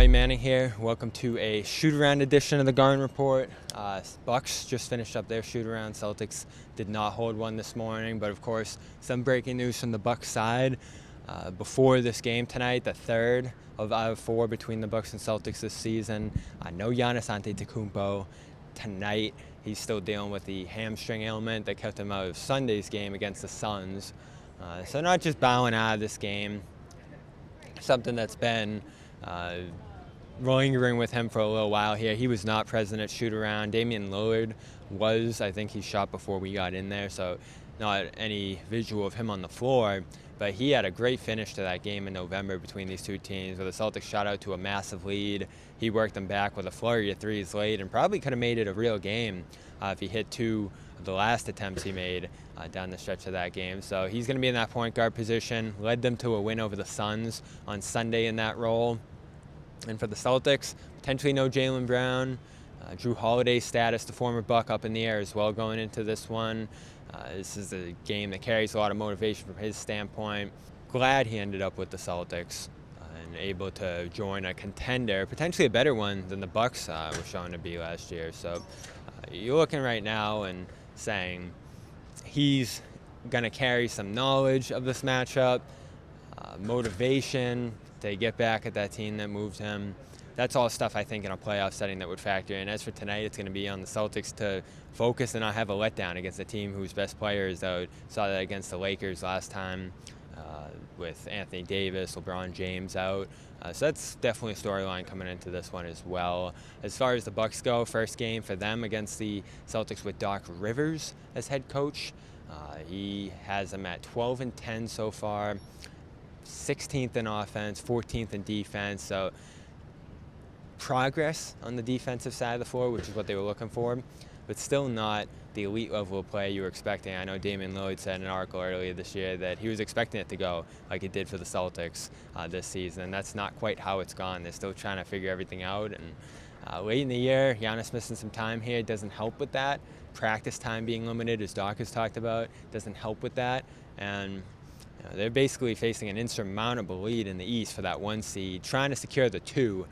Bobby Manning here. Welcome to a shoot-around edition of the Garden Report. Bucks just finished up their shoot-around. Celtics did not hold one this morning, but of course, some breaking news from the Bucks side. Before this game tonight, the third out of four between the Bucks and Celtics this season. No Giannis Antetokounmpo tonight. He's still dealing with the hamstring ailment that kept him out of Sunday's game against the Suns. So not just bowing out of this game, something that's been lingering with him for a little while here. He was not present at shoot-around. Damian Lillard was. I think he shot before we got in there, so not any visual of him on the floor. But he had a great finish to that game in November between these two teams, where the Celtics shot out to a massive lead. He worked them back with a flurry of threes late and probably could have made it a real game if he hit two of the last attempts he made down the stretch of that game. So he's going to be in that point guard position. Led them to a win over the Suns on Sunday in that role. And for the Celtics, potentially no Jaylen Brown. Jrue Holiday's status, the former Buck, up in the air as well going into this one. This is a game that carries a lot of motivation from his standpoint. Glad he ended up with the Celtics and able to join a contender, potentially a better one than the Bucks were shown to be last year. So you're looking right now and saying he's going to carry some knowledge of this matchup, motivation to get back at that team that moved him. That's all stuff I think in a playoff setting that would factor in. As for tonight, it's going to be on the Celtics to focus and not have a letdown against a team whose best player is out. Saw that against the Lakers last time with Anthony Davis, LeBron James out. So that's definitely a storyline coming into this one as well. As far as the Bucks go, first game for them against the Celtics with Doc Rivers as head coach. He has them at 12-10 so far, 16th in offense, 14th in defense. So progress on the defensive side of the floor, which is what they were looking for, but still not the elite level of play you were expecting. I know Damian Lillard said in an article earlier this year that he was expecting it to go like it did for the Celtics this season, and that's not quite how it's gone. They're still trying to figure everything out, and late in the year, Giannis missing some time here doesn't help with that. Practice time being limited, as Doc has talked about, doesn't help with that, and they're basically facing an insurmountable lead in the East for that 1 seed. Trying to secure the 2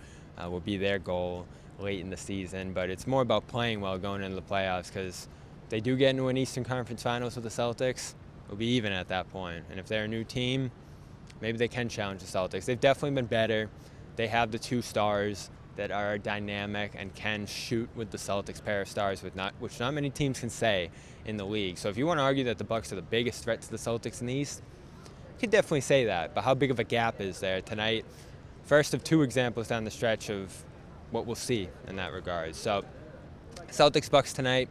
will be their goal late in the season, but it's more about playing well going into the playoffs, because if they do get into an Eastern Conference Finals with the Celtics, it'll be even at that point. And if they're a new team, maybe they can challenge the Celtics. They've definitely been better. They have the 2 stars that are dynamic and can shoot with the Celtics pair of stars, which not many teams can say in the league. So if you want to argue that the Bucks are the biggest threat to the Celtics in the East, you could definitely say that. But how big of a gap is there tonight? First of 2 examples down the stretch of what we'll see in that regard. So Celtics-Bucks tonight.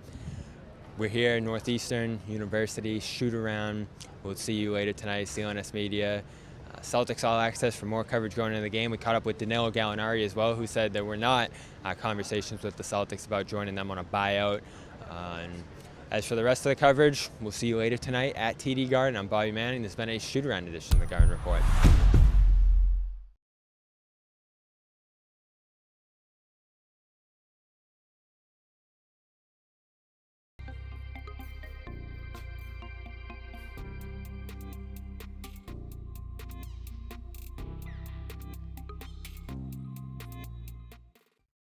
We're here at Northeastern University, shoot-around. We'll see you later tonight, CLNS Media. Celtics All Access for more coverage going into the game. We caught up with Danilo Gallinari as well, who said there were not conversations with the Celtics about joining them on a buyout. And as for the rest of the coverage, we'll see you later tonight at TD Garden. I'm Bobby Manning. This has been a shoot-around edition of the Garden Report.